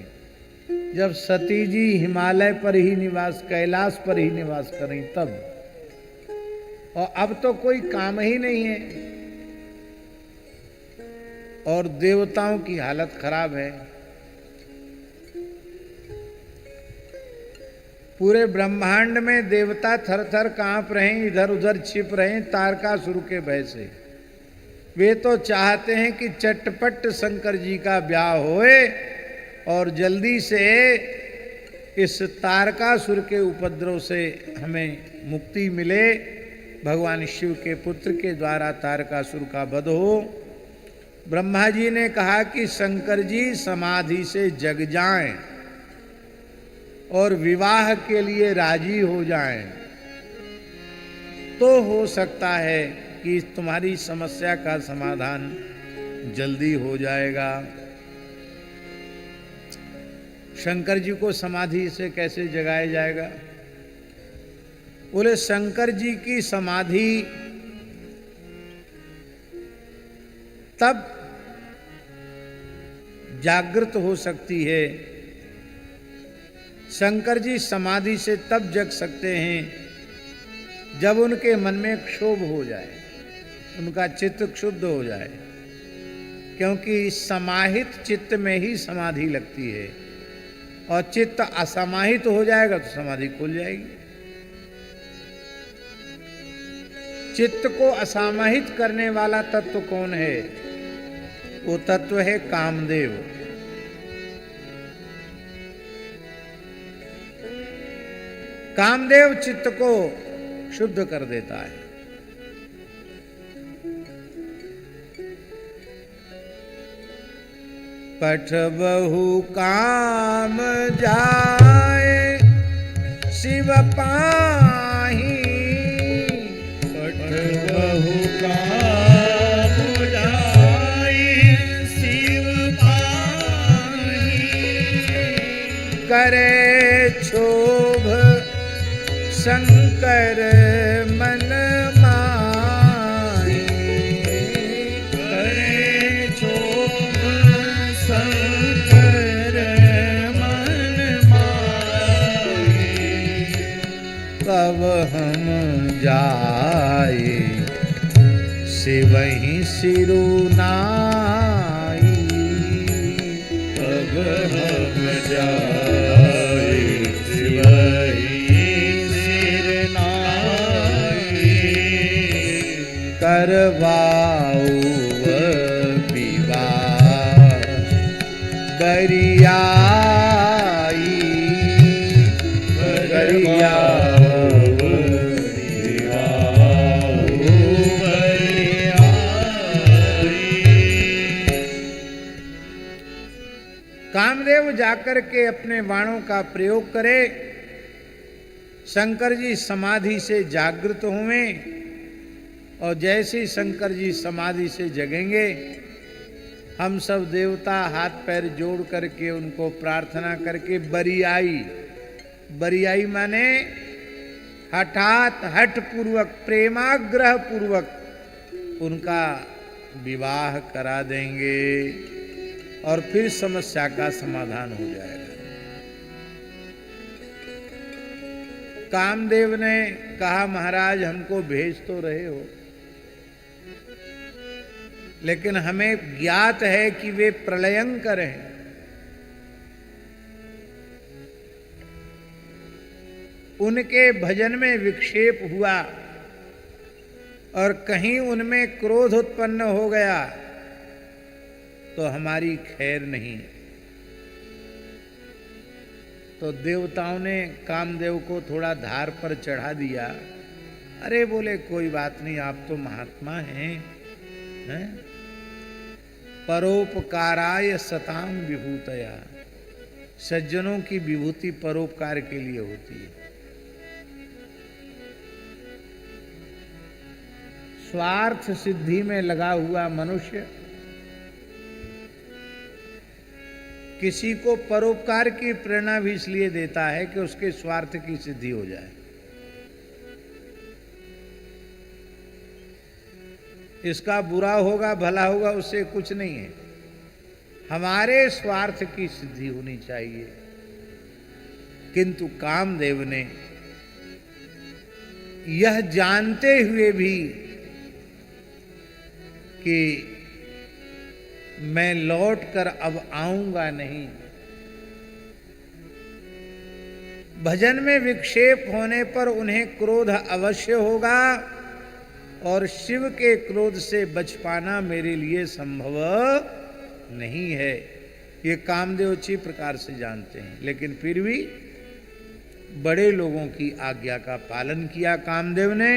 जब सती जी हिमालय पर ही निवास, कैलाश पर ही निवास करें तब। और अब तो कोई काम ही नहीं है और देवताओं की हालत खराब है। पूरे ब्रह्मांड में देवता थर थर कांप रहे हैं, इधर उधर छिप रहे हैं तारकासुर के भय से। वे तो चाहते हैं कि चटपट शंकर जी का ब्याह होए और जल्दी से इस तारकासुर के उपद्रव से हमें मुक्ति मिले, भगवान शिव के पुत्र के द्वारा तारकासुर का वध हो। ब्रह्मा जी ने कहा कि शंकर जी समाधि से जग जाएं और विवाह के लिए राजी हो जाएं, तो हो सकता है कि तुम्हारी समस्या का समाधान जल्दी हो जाएगा। शंकर जी को समाधि से कैसे जगाया जाएगा? बोले शंकर जी की समाधि तब जागृत हो सकती है, शंकर जी समाधि से तब जग सकते हैं जब उनके मन में क्षोभ हो जाए, उनका चित्त क्षुब्ध हो जाए, क्योंकि समाहित चित्त में ही समाधि लगती है, और चित्त असमाहित हो जाएगा तो समाधि खुल जाएगी। चित्त को असमाहित करने वाला तत्व कौन है? वो तत्व है कामदेव। कामदेव चित्त को शुद्ध कर देता है। पठ बहु काम जाए शिव पाही, पठ बहु काम जाए शिव पाही, करे क्षोभ शंकर मन माही, करे क्षोभ शंकर मन माही, कब हम जाए शिवहि सिरुनाई, कब हम जाए शिवहि करवाओ विवाह बरियाई, कामदेव जाकर के अपने बाणों का प्रयोग करे, शंकर जी समाधि से जागृत हुए, और जैसे शंकर जी समाधि से जगेंगे, हम सब देवता हाथ पैर जोड़ करके उनको प्रार्थना करके बरियाई, बरियाई माने हठात हठ पूर्वक प्रेमाग्रह पूर्वक उनका विवाह करा देंगे, और फिर समस्या का समाधान हो जाएगा। कामदेव ने कहा महाराज हमको भेज तो रहे हो, लेकिन हमें ज्ञात है कि वे प्रलयंकर हैं, उनके भजन में विक्षेप हुआ और कहीं उनमें क्रोध उत्पन्न हो गया तो हमारी खैर नहीं। तो देवताओं ने कामदेव को थोड़ा धार पर चढ़ा दिया। अरे बोले कोई बात नहीं, आप तो महात्मा हैं, हैं? परोपकाराय सताम विभूतया, सज्जनों की विभूति परोपकार के लिए होती है। स्वार्थ सिद्धि में लगा हुआ मनुष्य किसी को परोपकार की प्रेरणा भी इसलिए देता है कि उसके स्वार्थ की सिद्धि हो जाए। इसका बुरा होगा भला होगा उससे कुछ नहीं है, हमारे स्वार्थ की सिद्धि होनी चाहिए। किंतु कामदेव ने यह जानते हुए भी कि मैं लौट कर अब आऊंगा नहीं, भजन में विक्षेप होने पर उन्हें क्रोध अवश्य होगा और शिव के क्रोध से बच पाना मेरे लिए संभव नहीं है, ये कामदेव अच्छी प्रकार से जानते हैं। लेकिन फिर भी बड़े लोगों की आज्ञा का पालन किया कामदेव ने।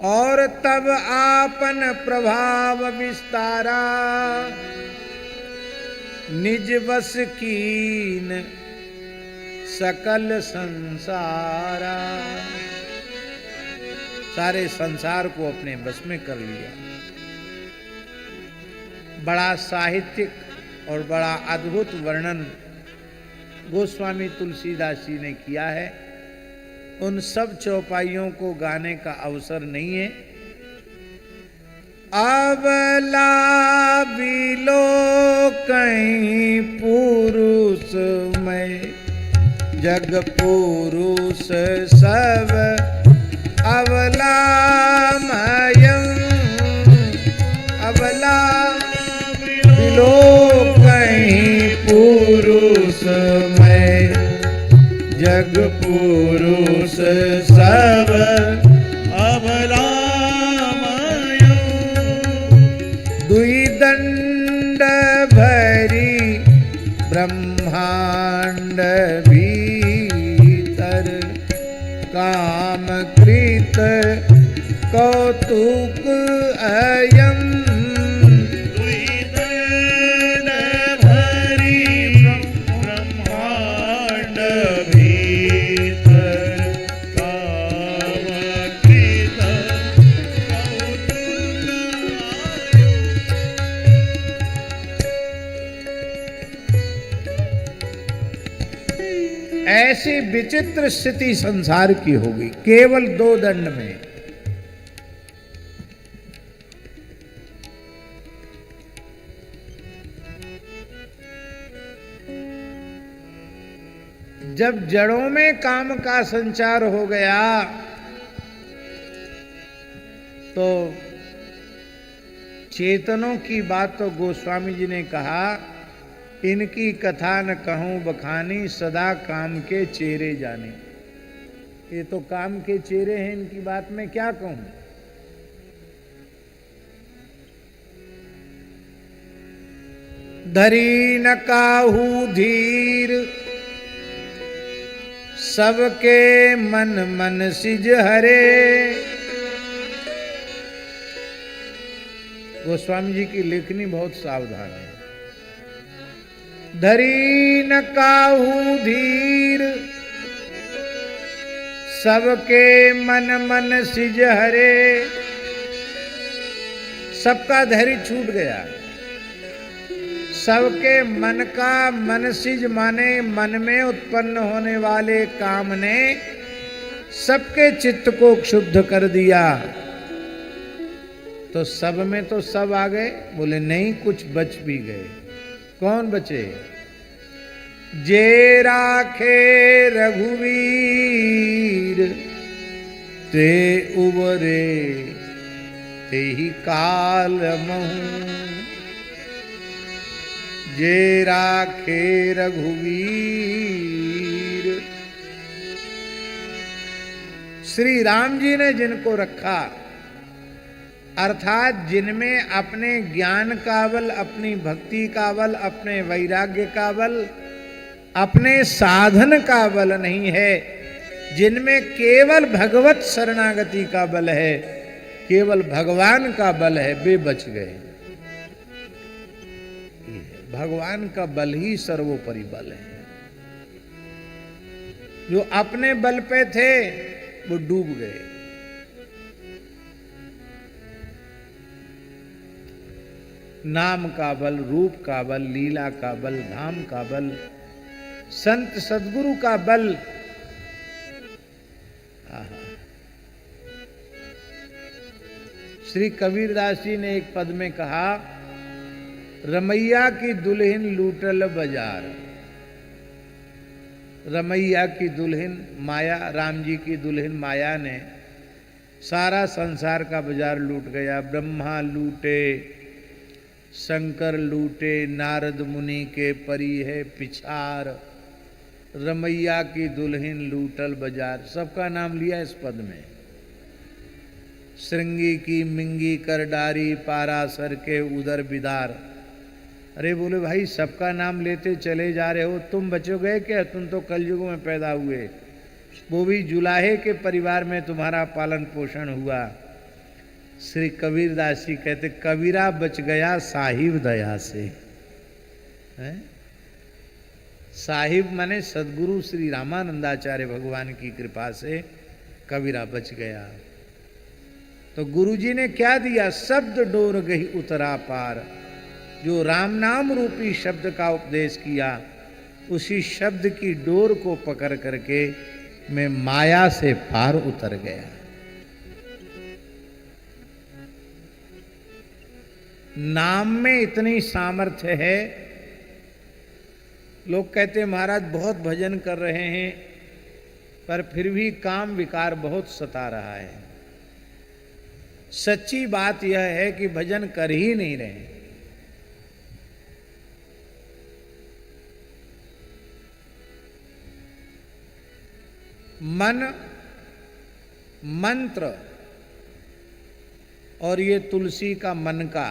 और तब आपन प्रभाव विस्तारा निज बस कीन सकल संसारा, सारे संसार को अपने बस में कर लिया। बड़ा साहित्यिक और बड़ा अद्भुत वर्णन गोस्वामी तुलसीदास जी ने किया है। उन सब चौपाइयों को गाने का अवसर नहीं है। अबला बिलो कहीं पुरुष में, जग पुरुष सब अबला मयम, अबला बिलो कहीं पुरुष में, जग पुरुष सब अबला मयम। दुई दंड भरी ब्रह्मांड भीतर, काम कृत कौतुक अयम। दुई दंड भरी ब्रह्मांड भीतर, काम कृत कौतुक अयम। ऐसी विचित्र स्थिति संसार की होगी केवल 2 दंड में। जब जड़ों में काम का संचार हो गया तो चेतनों की बात तो गोस्वामी जी ने कहा, इनकी कथा न कहूं बखानी, सदा काम के चेरे जाने। ये तो काम के चेरे हैं, इनकी बात मैं क्या कहूं। धरी न काहू धीर, सबके मन मन सिज हरे। गोस्वामी जी की लेखनी बहुत सावधान है। धरी न काहू धीर, सबके मन मन सिज हरे। सबका धैर्य छूट गया। सबके मन का मनसिज माने मन में उत्पन्न होने वाले काम ने सबके चित्त को क्षुब्ध कर दिया। तो सब में तो सब आ गए? बोले नहीं, कुछ बच भी गए। कौन बचे? जे राखे रघुवीर ते उबरे, ते ही काल महू। जे राखे रघुवीर, श्री राम जी ने जिनको रखा, अर्थात जिनमें अपने ज्ञान का बल, अपनी भक्ति का बल, अपने वैराग्य का बल, अपने साधन का बल नहीं है, जिनमें केवल भगवत शरणागति का बल है, केवल भगवान का बल है, वे बच गए। भगवान का बल ही सर्वोपरि बल है। जो अपने बल पे थे वो डूब गए। नाम का बल, रूप का बल, लीला का बल, धाम का बल, संत सद्गुरु का बल। श्री कबीरदास जी ने एक पद में कहा, रमैया की दुल्हन लूटल बाजार। रमैया की दुल्हन माया, राम जी की दुल्हन माया ने सारा संसार का बाजार लूट गया। ब्रह्मा लूटे, शंकर लूटे, नारद मुनि के परी है पिछार। रमैया की दुल्हन लूटल बाजार, सबका नाम लिया इस पद में। श्रृंगी की मिंगी कर डारी, पारासर के उदर बिदार। अरे बोले भाई, सबका नाम लेते चले जा रहे हो, तुम बचोगे क्या? तुम तो कलयुग में पैदा हुए, वो भी जुलाहे के परिवार में तुम्हारा पालन पोषण हुआ। श्री कबीरदास जी कहते, कबीरा बच गया साहिब दया से। है? साहिब माने सदगुरु श्री रामानंदाचार्य भगवान की कृपा से कबीरा बच गया। तो गुरुजी ने क्या दिया? शब्द डोर गई उतरा पार। जो राम नाम रूपी शब्द का उपदेश किया, उसी शब्द की डोर को पकड़ करके मैं माया से पार उतर गया। नाम में इतनी सामर्थ्य है। लोग कहते हैं महाराज बहुत भजन कर रहे हैं पर फिर भी काम विकार बहुत सता रहा है। सच्ची बात यह है कि भजन कर ही नहीं रहे। मन, मंत्र और ये तुलसी का मन का,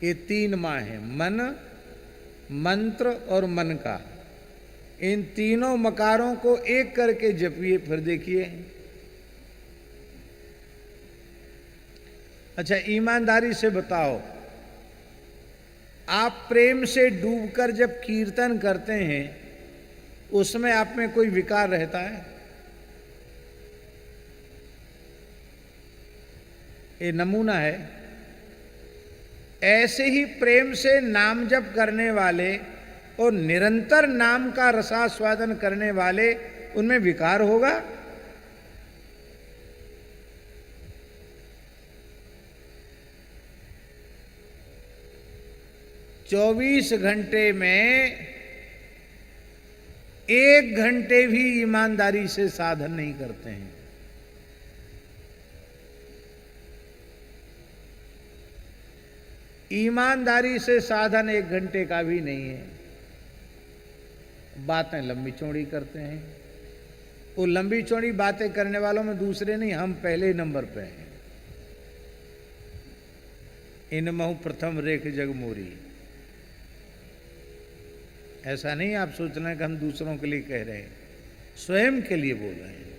ये तीन माँ है। मन, मंत्र और मन का। इन तीनों मकारों को एक करके जपिए, फिर देखिए। अच्छा ईमानदारी से बताओ, आप प्रेम से डूबकर जब कीर्तन करते हैं, उसमें आप में कोई विकार रहता है? ये नमूना है। ऐसे ही प्रेम से नाम जप करने वाले और निरंतर नाम का रसास्वादन करने वाले, उनमें विकार होगा? चौबीस घंटे में 1 घंटे भी ईमानदारी से साधन नहीं करते हैं। ईमानदारी से साधन 1 घंटे का भी नहीं है। बातें लंबी चौड़ी करते हैं। वो लंबी चौड़ी बातें करने वालों में दूसरे नहीं, हम पहले नंबर पे हैं। इन महु प्रथम रेख जग मोरी। ऐसा नहीं आप सोचना कि हम दूसरों के लिए कह रहे हैं, स्वयं के लिए बोल रहे हैं।